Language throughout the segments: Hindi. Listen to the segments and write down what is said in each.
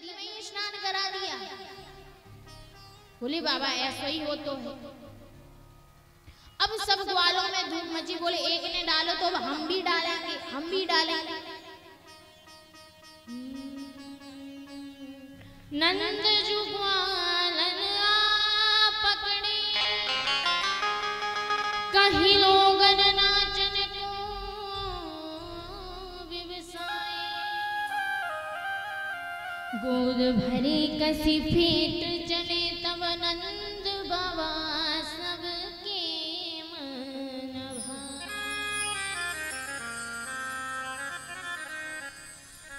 नदी में ही स्नान करा दिया। बोले बाबा ऐसा ही हो तो है। अब सब ग्वालों में धूम मची, बोले एक ने डालो तो अब हम भी डालेंगे, हम भी डालेंगे। नंद जो ग्वालन आ पकड़े, कहीं लोगन नाचन को विवसाए, गोद भरी कसी फेट चले तब नंद बाबा सबके मन भाए।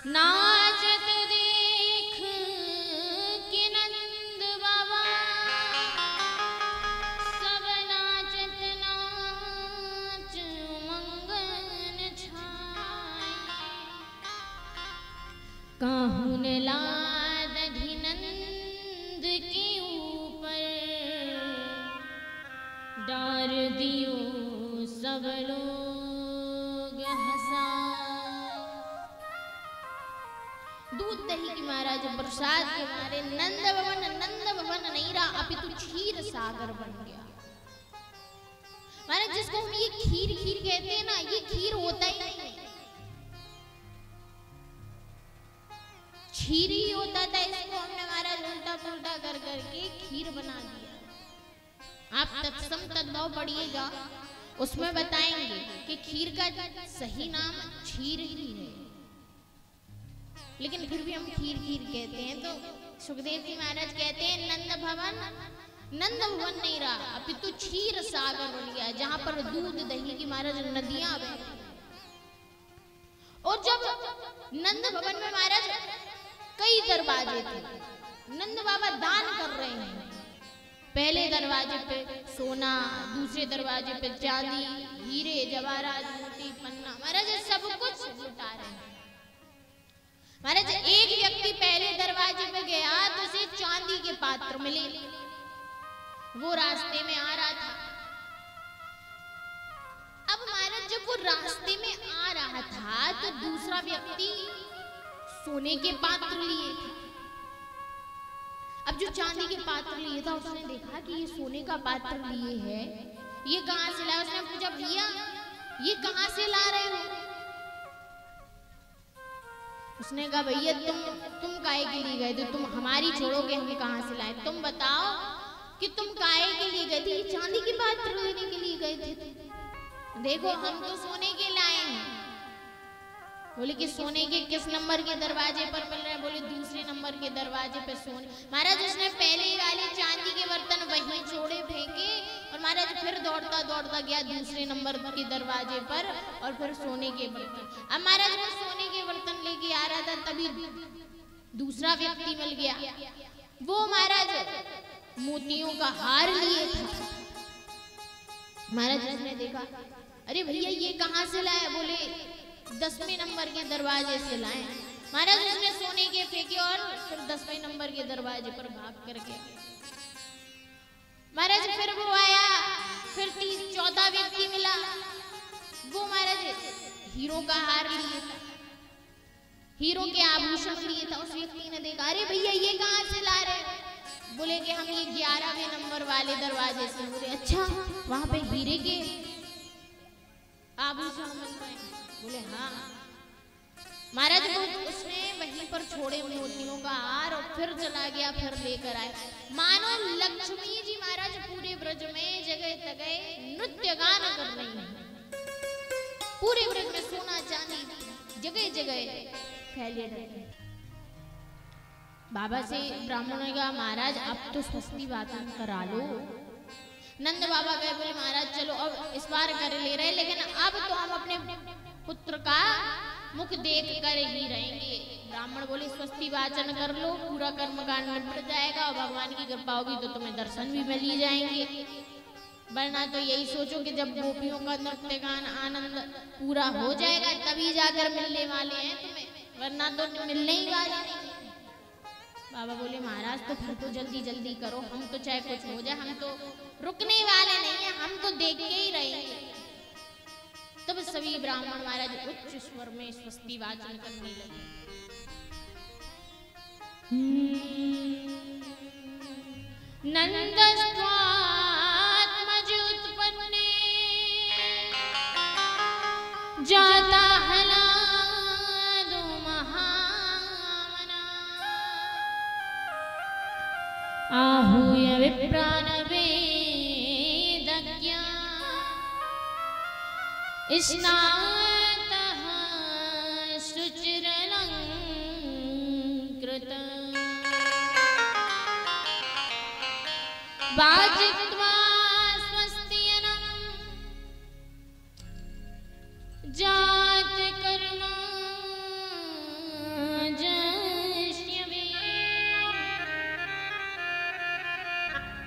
नाचत देख के नंद बाबा सब नाचत नाच मंगन छाए, काहुन लाद नंद के ऊपर डार दियो सब लोग हंसा। दूध दही की महाराज प्रसाद के मारे नंद भवन नहीं रहा, अपितु क्षीर सागर बन गया। महाराज जिसको हम ये खीर खीर कहते हैं ना, ये खीर होता ही नहीं है, खीर ही होता था। इसको हमने महाराज उल्टा पुल्टा कर करके खीर बना दिया। आप तत्सम तद्भव पढ़िएगा, उसमें बताएंगे कि खीर का सही नाम क्षीर ही है, लेकिन फिर भी हम खीर खीर कहते हैं। तो सुखदेव जी महाराज कहते हैं नंद भवन नहीं रहा, अपितु क्षीर सागर बन गया, जहां पर दूध दही की महाराज नदियां बहती। और जब नंद भवन में महाराज कई दरवाजे थे, नंद बाबा दान कर रहे हैं। पहले दरवाजे पे सोना, दूसरे दरवाजे पे चांदी, हीरे जवाहरात मोती पन्ना, महाराज सब कुछ लुटा रहे हैं। महाराज एक व्यक्ति पहले दरवाजे पे गया तो उसे चांदी के पात्र मिले, वो रास्ते में आ रहा था। अब महाराज जब वो रास्ते में आ रहा था तो दूसरा व्यक्ति सोने के पात्र लिए थे। अब जो चांदी के पात्र लिए था उसने देखा कि ये सोने का पात्र लिए है, ये कहां से लाया। उसने पूछा भैया ये कहां से ला रहे हो। उसने कहा भैया तुम काहे के लिए गए थे, तुम हमारी छोड़ोगे हम कहां से लाए, तुम बताओ कि तुम काहे के लिए गए थे। ये चांदी के पात्र लेने के लिए गए थे। देखो हम तो सोने के लाए हैं। बोले कि सोने के किस नंबर के दरवाजे पर मिल रहे हैं। बोले दूसरे नंबर के दरवाजे पे सोने। महाराज उसने पहले वाले चांदी के बर्तन वहीं छोड़े फेंके और महाराज फिर दौड़ता दौड़ता गया दूसरे नंबर के दरवाजे पर और फिर सोने के बर्तन। अब महाराज वो सोने के बर्तन लेके आ रहा था, तभी दूसरा व्यक्ति मिल गया। वो महाराज मोतियों का हार लिए था। महाराज उसने देखा अरे भैया ये कहां से लाए। बोले 10वें नंबर के दरवाजे से लाए। महाराज उसने सोने के फेंके और फिर 10वें नंबर के दरवाजे पर भाग करके महाराज फिर वो आया, फिर 14 व्यक्ति मिला। वो महाराज हीरो का हार लिए था, हीरो के आभूषण लिए था। उस व्यक्ति ने देखा अरे भैया ये कहां से ला रहे हो। बोले कि हम ये 11वें नंबर वाले दरवाजे से। बोले अच्छा वहां पे हीरे के आभूषण मिल रहे हैं। बोले हाँ। महाराज उसने वहीं पर छोड़े मोतियों का हार और फिर चला गया, फिर लेकर आए। मानो लक्ष्मी जी महाराज पूरे ब्रज में जगह जगह नृत्य गान कर रही हैं। पूरे ब्रज में सोना चांदी जगह जगह फैले रहे। बाबा से ब्राह्मण ने कहा महाराज अब तो स्वस्ति वाचन करा लो। नंद बाबा गए, बोले महाराज चलो अब इस बार कर ले रहे, लेकिन अब तो हम अपने पुत्र का मुख देख कर ही रहेंगे। ब्राह्मण बोले स्वस्ति वाचन कर लो, पूरा कर्मकांड निपट जाएगा और भगवान की कृपा होगी तो तुम्हें दर्शन भी मिल ही जाएंगे। वरना तो यही सोचो कि जब गोपियों का नृत्य गान आनंद पूरा हो जाएगा तभी जाकर मिलने वाले हैं तुम्हें, वरना तो मिलने ही वाले नहीं। बाबा बोले महाराज तो फिर तो जल्दी जल्दी करो, हम तो चाहे कुछ हो जाए हम तो रुकने वाले नहीं है, हम तो देख के ही रहेंगे। तब सभी ब्राह्मण महाराज उच्च स्वर में स्वस्ति वाचन करने लगे। नंदस्त्वात्मजोत्पन्ने जाता हलादो महामना आहूय विप्रानवेदज्ञा स्नातः शुचिरलङ्कृतम् वाजित्वा स्वस्तियनं जातकर्मा जष्यवे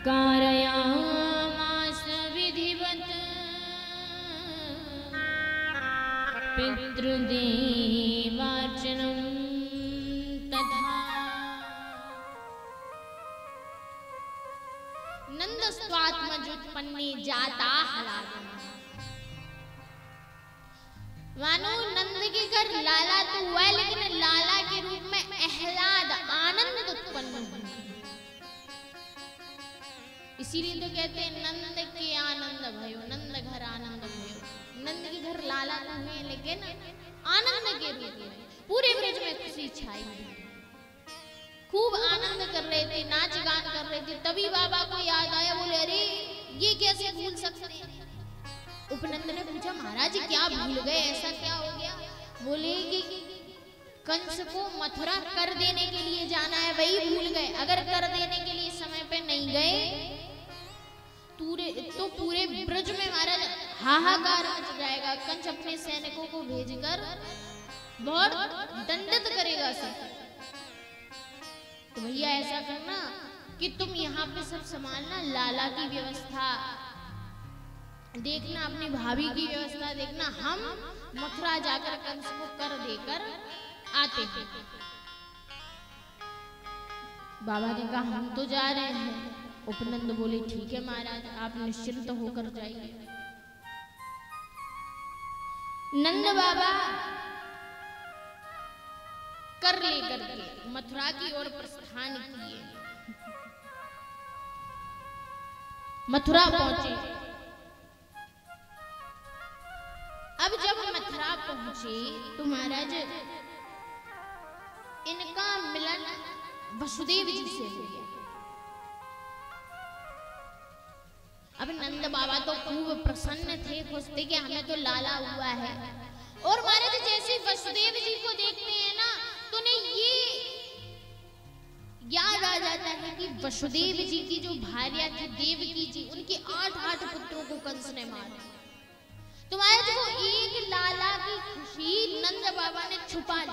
कारयामास विधिवत् पितृदेवार्चनं तथा। नंदस्त्वात्मजोत्पन्ने जाता हलादो। मानो नंद के घर लाला तो हुआ है, लेकिन लाला के रूप में आह्लाद आनंद उत्पन्न हुआ। इसीलिए तो कहते हैं नंद के आनंद भयो, नंद घर आनंद भयो। नंद के घर लाला तो हुए, लेकिन आनंद के रूप में पूरे ब्रज में खुशी छाई हुई। खूब आनंद कर रहे थे, नाच गान कर रहे थे। तभी बाबा को याद आया, बोले अरे ये कैसे भूल सकते हैं। उपनंद ने पूछा महाराज क्या भूल गए, ऐसा क्या हो गया। बोले कि कंस को मथुरा कर देने के लिए जाना है, वही भूल गए। अगर कर देने के लिए समय पे नहीं गए तो पूरे ब्रज में महाराज हाहाकार मच जाएगा। कंस अपने सैनिकों को भेजकर बहुत दंडित करेगा सब। तो भैया ऐसा करना कि तुम यहाँ पे सब संभालना, लाला की व्यवस्था देखना, अपनी भाभी की व्यवस्था देखना। हम मथुरा जाकर कंस को कर देकर आते हैं। बाबा ने कहा हम तो जा रहे हैं। उपनंद बोले ठीक है महाराज, आप निश्चिंत होकर जाइए। नंद बाबा कर लेकर के मथुरा की ओर प्रस्थान किए। मथुरा पहुंचे। अब जब मथुरा पहुंचे तो महाराज इनका मिलन वसुदेव जी से हो गया। अब नंद बाबा तो खूब प्रसन्न थे, खुश थे कि हमें तो लाला हुआ है। और महाराज जैसे वसुदेव जी को देखते हैं ना, तो उन्हें ये याद आ जाता है कि वसुदेव जी की जो भार्या थी देवकी जी, उनके 8 पुत्रों को कंस ने मारा। तो महाराज वो एक लाला की खुशी नंद बाबा ने छुपा ली।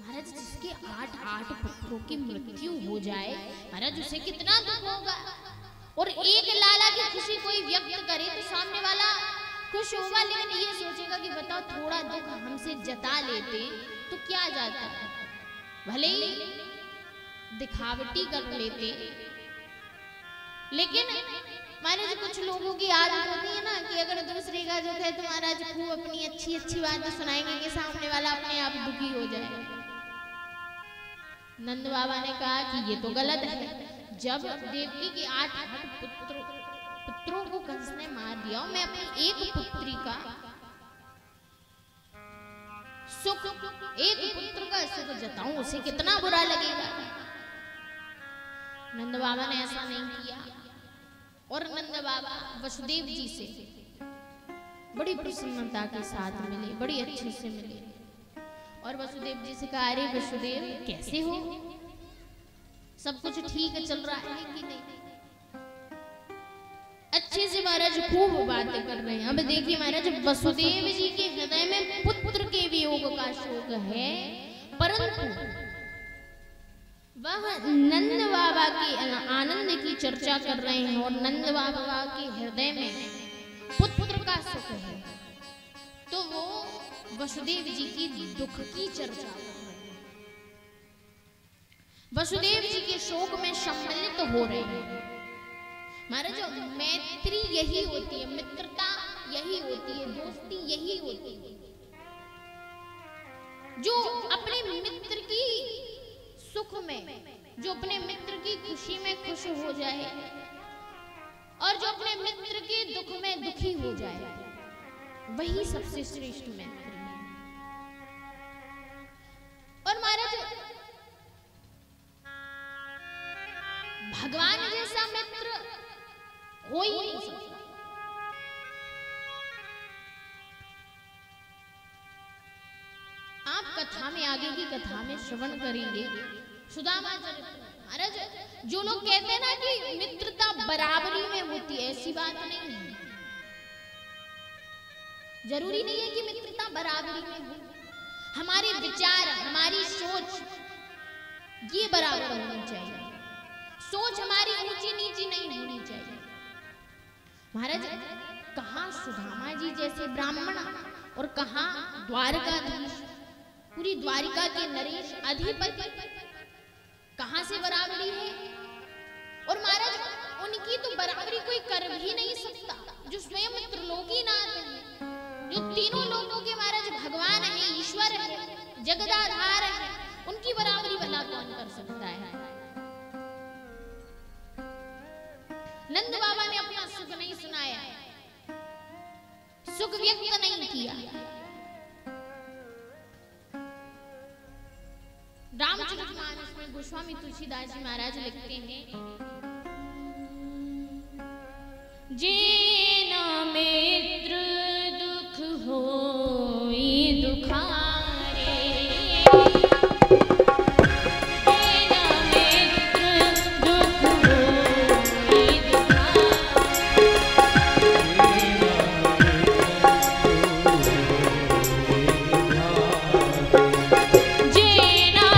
महाराज जिसके 8 पुत्रों की मृत्यु हो जाए, महाराज उसे कितना दुख होगा। और एक लाला की खुशी कोई व्यक्त करे तो सामने वाला खुश होगा, लेकिन ये सोचेगा कि बताओ थोड़ा दुख हमसे जता लेते तो क्या जाता है, भले ही दिखावटी कर लेते। लेकिन महाराज कुछ लोगों की आदत होती है ना कि अगर दूसरे का दुख है तो महाराज खूब अपनी अच्छी बातें सुनाएंगे कि सामने वाला अपने आप दुखी हो जाए। नंद बाबा ने कहा कि ये तो गलत है। जब देवकी के 8 पुत्रों को कंस ने मार दिया, मैं अपनी एक पुत्री का सुख, एक पुत्र का सुख जताऊं, उसे कितना बुरा लगेगा। नंद बाबा ने ऐसा नहीं किया। और नंद बाबा वसुदेव जी से बड़ी प्रसन्नता के साथ मिले, बड़ी अच्छे से मिले। और वसुदेव जी से कहा अरे वसुदेव कैसे हो, सब कुछ ठीक चल रहा है कि नहीं। अच्छे से महाराज खूब बातें कर रहे हैं। अब देखिए महाराज वसुदेव जी के हृदय में पुत्र के वियोग का शोक है, परंतु वह नंद बाबा के आनंद की चर्चा कर रहे हैं। और नंद बाबा के हृदय में पुत्र का सुख है, तो वो वसुदेव जी की दुख की चर्चा कर रहे हैं। वसुदेव जी के शोक में सम्मिलित हो रहे हैं। महाराज मैत्री यही होती है, मित्रता यही होती है, दोस्ती यही होती है। जो अपने मित्र की सुख में, जो अपने मित्र की खुशी में खुश हो जाए और जो अपने मित्र के दुख में दुखी हो जाए, वही सबसे श्रेष्ठ मित्र है। और महाराज भगवान जैसा मित्र हो ही नहीं सकता। आप कथा में, आगे की कथा में श्रवण करेंगे सुदामा चरित्र। महाराज जो लोग कहते हैं ना कि मित्रता बराबरी में होती है, ऐसी बात नहीं है। जरूरी नहीं है कि मित्रता बराबरी में हो। हमारे विचार, हमारी सोच ये बराबर होनी चाहिए। सोच हमारी ऊंची नीची नहीं होनी चाहिए। महाराज कहाँ सुदामा जी जैसे ब्राह्मण और कहाँ द्वारकाधीश, पूरी द्वारिका के नरेश अधिपति, कहां से बराबरी है। और महाराज उनकी तो बराबरी कोई कर भी नहीं सकता, जो स्वयं त्रिलोकीनाथ है, जो तीनों लोगों के महाराज भगवान है, ईश्वर है, जगदाधार है, उनकी बराबरी भला कौन कर सकता है। नंद बाबा ने अपना सुख नहीं सुनाया, सुख व्यक्त नहीं किया। रामचरितमानस में गोस्वामी तुलसीदास जी महाराज लिखते हैं, जेना मित्र दुख होई दुखारे, जेना मित्र दुख होई दुखारे, जेना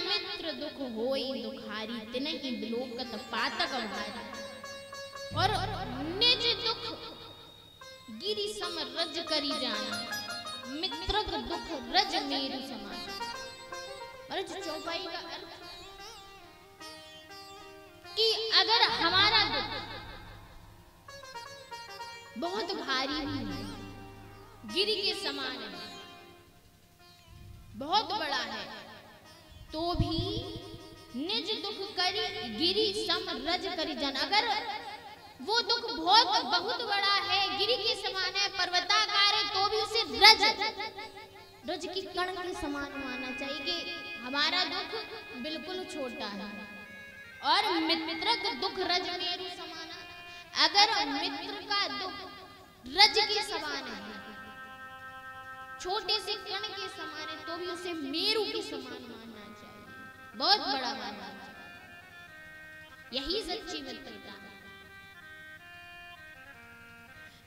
मित्र दुख होई दुखारी, तिनहि बिलोकत पातक भारी। और निज दुख गिरि सम रज करी जाना, मित्रक दुख रज मेरु समाना। और चौपाई का अर्थ कि अगर हमारा दुख बहुत भारी भी है, गिरि के समान है, बहुत बड़ा है, तो भी निज दुख करी गिरि सम रज करी जन। अगर वो दुख बहुत बड़ा है, गिरि के समान है, पर्वताकार है, तो भी उसे रज की कण के समान मानना चाहिए कि हमारा दुख बिल्कुल छोटा है। और मित्र का दुख रज मेरु समाना, अगर मित्र का दुख रज के समान है, छोटे से कण के समान है, तो भी उसे मेरु के समान मानना चाहिए, बहुत बड़ा मानना चाहिए। यही सच्ची मित्रता है।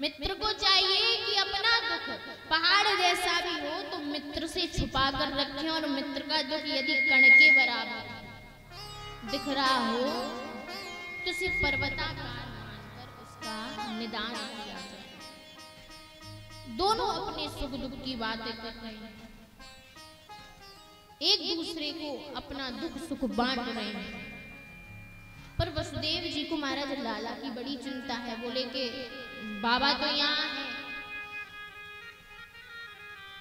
मित्र को चाहिए कि अपना दुख पहाड़ जैसा भी हो तो मित्र से छुपा कर रखें, और मित्र का दुख यदि कण के बराबर दिख रहा हो तो सिर्फ पर्वताकार मानकर उसका निदान किया जाए। दोनों अपने सुख दुख की बातें कर रहे हैं, एक दूसरे को अपना दुख सुख बांट रहे हैं, पर वसुदेव जी को महाराज लाला की बड़ी चिंता है। बोले कि बाबा तो यहाँ है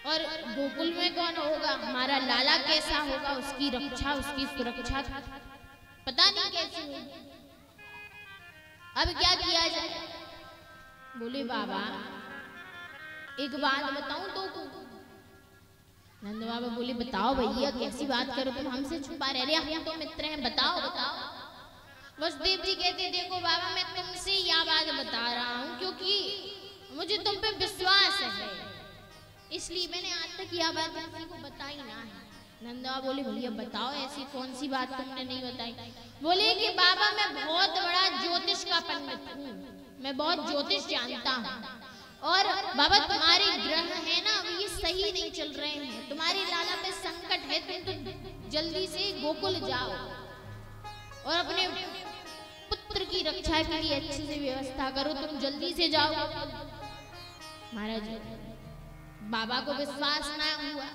और गोकुल में कौन होगा, हमारा लाला कैसा होगा, उसकी रक्षा उसकी सुरक्षा पता नहीं कैसी होगी, अब क्या किया जाए। बोले बाबा एक बात बताऊं तो। नंद बाबा बोले बताओ भैया, कैसी बात करो तुम, हमसे छुपा रह रहे, हम तो मित्र हैं, बताओ बताओ। वसुदेव जी कहते देखो बाबा मैं तुमसे यह बात बता रहा हूँ क्योंकि मुझे तुम पे विश्वास है, इसलिए मैंने आज तक यह बात किसी को बताई ना है। नंदा बोले भैया बताओ ऐसी कौन सी बात तुमने नहीं बताई। बोले कि बाबा मैं बहुत बड़ा ज्योतिष का पंडित हूँ, मैं बहुत ज्योतिष जानता हूँ और बाबा तुम्हारे ग्रह है ना अभी ये सही नहीं चल रहे हैं, तुम्हारे लाला पे संकट है, तुम तो जल्दी से गोकुल जाओ और अपने पुत्र की रक्षा के लिए अच्छे से व्यवस्था करो, तुम जल्दी से जाओ। महाराज बाबा को विश्वास ना हुआ।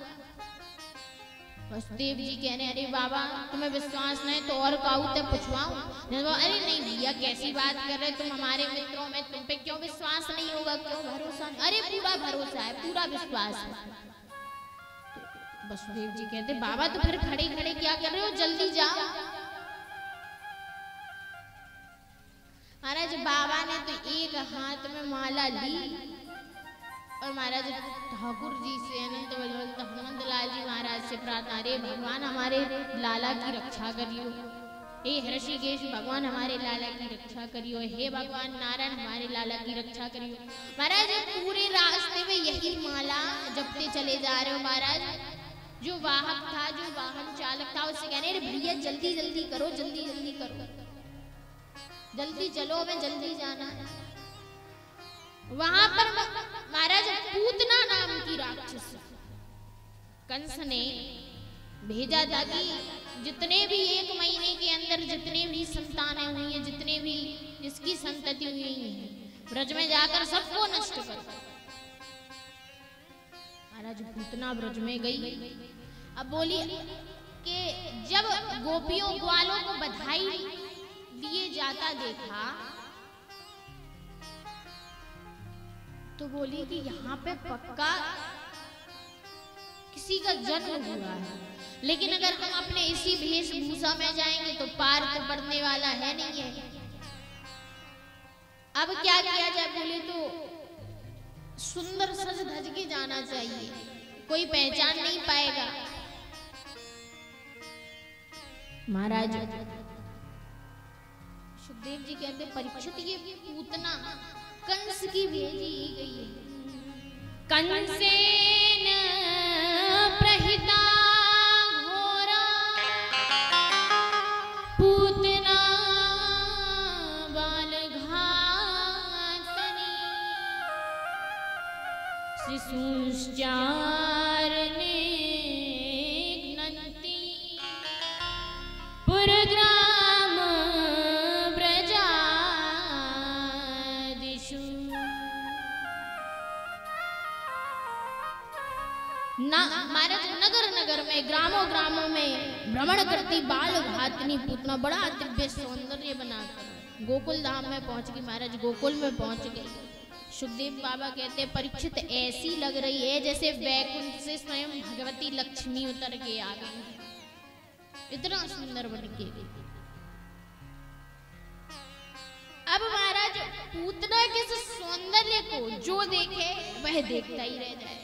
वसुदेव जी कहने अरे बाबा तुम्हें विश्वास नहीं तो और काउते पूछवाऊं। अरे नहीं भैया कैसी बात कर रहे, तुम हमारे मित्रों में, तुम पे क्यों विश्वास नहीं होगा, क्यों भरोसा नहीं? अरे पूरा भरोसा है, पूरा विश्वास है। वसुदेव जी कहते बाबा तो फिर खड़े खड़े क्या कर रहे हो, जल्दी जाओ। महाराज बाबा ने तो एक हाथ में माला ली और महाराज ठाकुर जी से हनुमंत लाल जी महाराज से प्रार्थना, अरे भगवान हमारे लाला की रक्षा करियो, हे ऋषिकेश भगवान हमारे लाला की रक्षा करियो, हे भगवान नारायण हमारे लाला की रक्षा करियो। महाराज पूरे रास्ते में यही माला जपते चले जा रहे हो। महाराज जो वाहक था, जो वाहन चालक था, उससे कहने अरे भैया जल्दी जल्दी करो, जल्दी जल्दी करो, जल्दी चलो, हमें जल्दी जाना है। वहां पर महाराज पूतना नाम की राक्षस कंस ने भेजा था कि जितने भी 1 महीने के अंदर जितने भी संतानें हुई हैं, जितने भी जिसकी संतति हुई है, ब्रज में जाकर सबको नष्ट कर। महाराज पूतना ब्रज में गई। अब बोली कि जब गोपियों ग्वालों को बधाई दिए जाता देखा तो बोली कि यहाँ पे पक्का किसी का जन्म हुआ है, लेकिन अगर हम अपने इसी वेशभूषा में जाएंगे तो पार तो पड़ने वाला है नहीं है। अब क्या किया जाए। बोले तो सुंदर सज धज के जाना चाहिए, कोई पहचान नहीं पाएगा। महाराज सुखदेव जी कहते परीक्षित ये पूतना कंस की भेजी गई है। कंसेन प्रहिता घोरा पूतना बाल घातनी शिशुश्चारणे नन्ति पुरग्राम ना। महाराज नगर नगर में ग्रामों ग्रामों में भ्रमण करती बाल घातनी पूतना बड़ा दिव्य सौंदर्य बनाकर गोकुल धाम में पहुंच गई। महाराज गोकुल में पहुंच गई। सुखदेव बाबा कहते परीक्षित ऐसी लग रही है जैसे वैकुंठ से स्वयं भगवती लक्ष्मी उतर के आ गई, इतना सुंदर बन के। अब महाराज पूतना के सौंदर्य को जो देखे वह देखता ही रह जाए।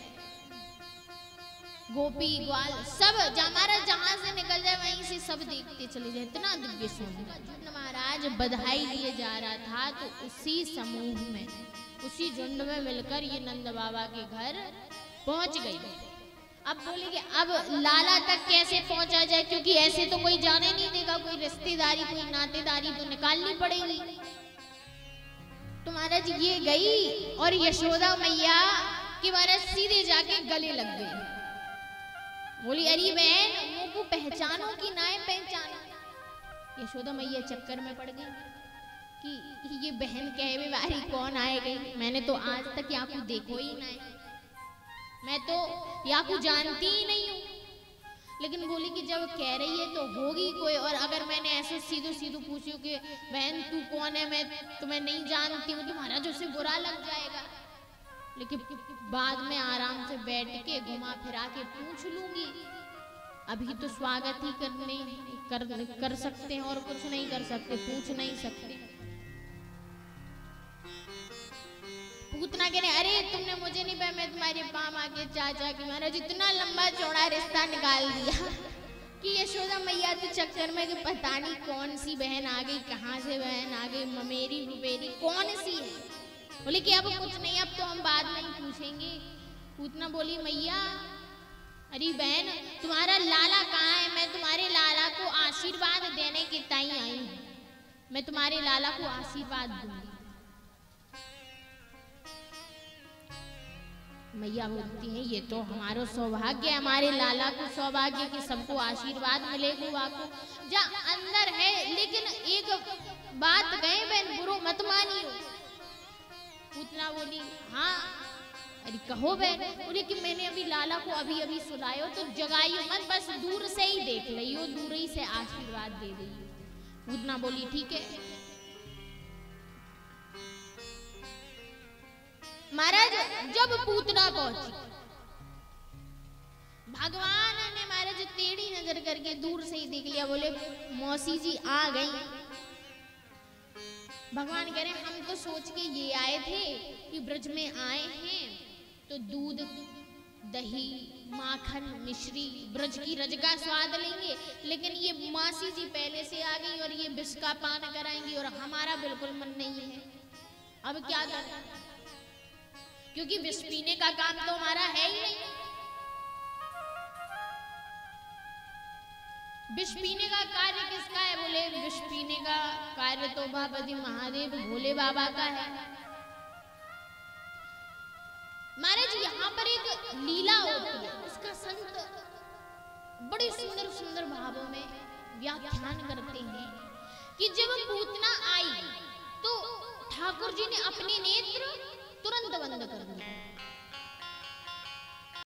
गोपी ग्वाल सब हमारा जहां से निकल जाए वहीं से सब देखते चले जाए, इतना दिव्य सुंदर। महाराज बधाई लिए जा रहा था तो उसी समूह में, उसी झुंड में मिलकर ये नंद बाबा के घर पहुंच गई। अब बोले कि अब लाला तक कैसे पहुंचा जाए, क्योंकि ऐसे तो कोई जाने नहीं देगा, कोई रिश्तेदारी कोई नातेदारी तो निकालनी पड़ेगी। तो महाराज ये गई और यशोदा मैया की महाराज सीधे जाके गले लग गई। बोली अरे बहन वो को पहचानो कि ना पहचानो। यशोदा मैया चक्कर में पड़ गई कि ये बहन कहे बारी कौन आए गई, मैंने तो आज तक यहाँ को देखो ही ना, मैं तो यहाँ को जानती ही नहीं हूँ। लेकिन बोली कि जब कह रही है तो होगी कोई, और अगर मैंने ऐसे सीधो सीधो पूछूं कि बहन तू कौन है, मैं तुम्हें नहीं जानती हूँ, तुम्हारा जो से बुरा लग जाएगा। लेकिन बाद में आराम से बैठ के घुमा फिरा के पूछ लूंगी, अभी तो स्वागत ही कर सकते हैं और कुछ नहीं कर सकते, पूछ नहीं सकते। पूतना कह रहे अरे तुमने मुझे नहीं पाया, मैं तुम्हारे पाम आके चाचा की महाराज इतना लंबा चौड़ा रिश्ता निकाल दिया कि यशोदा मैया के चक्कर में कि पता नहीं कौन सी बहन आ गई, कहाँ से बहन आ गई, ममेरी रुपेरी कौन सी है। बोले कि अब कुछ नहीं, अब तो हम बाद में ही पूछेंगे। पूतना बोली मैया अरे बहन तुम्हारा लाला कहाँ है, मैं तुम्हारे लाला को आशीर्वाद देने के ताई आई हूँ, मैं तुम्हारे लाला को आशीर्वाद दूंगी। मैया बोलती हैं ये तो हमारा सौभाग्य है, हमारे लाला को सौभाग्य कि सबको आशीर्वाद मिले बुआ को जा अंदर है। लेकिन एक बात कहे बहन बुरो मत मानियो। पूतना बोली हाँ, अरे कहो बहन। बोले कि मैंने अभी लाला को अभी अभी सुलायो तो जगाइयो मत, बस दूर से ही देख लियो, दूर ही से आशीर्वाद दे दियो। पूतना बोली ठीक है। महाराज जब पूतना पहुंची, भगवान ने महाराज टेढ़ी नजर करके दूर से ही देख लिया। बोले मौसी जी आ गई। भगवान कह रहे हम तो सोच के ये आए थे कि ब्रज में आए हैं तो दूध दही माखन मिश्री ब्रज की रज का स्वाद लेंगे, लेकिन ये मासी जी पहले से आ गई और ये विष का पान कराएंगी और हमारा बिल्कुल मन नहीं है। अब क्या करें, क्योंकि विष पीने का काम तो हमारा है ही नहीं। विष पीने का कार्य किसका है? बोले विष पीने का कार्य तो भगवती महादेव भोले बाबा का है। महाराज यहाँ पर एक लीला होती है, उसका संत बड़े सुंदर सुंदर भावों में व्याख्यान करते हैं कि जब पूतना आई तो ठाकुर जी ने अपने नेत्र तुरंत बंद कर दिए।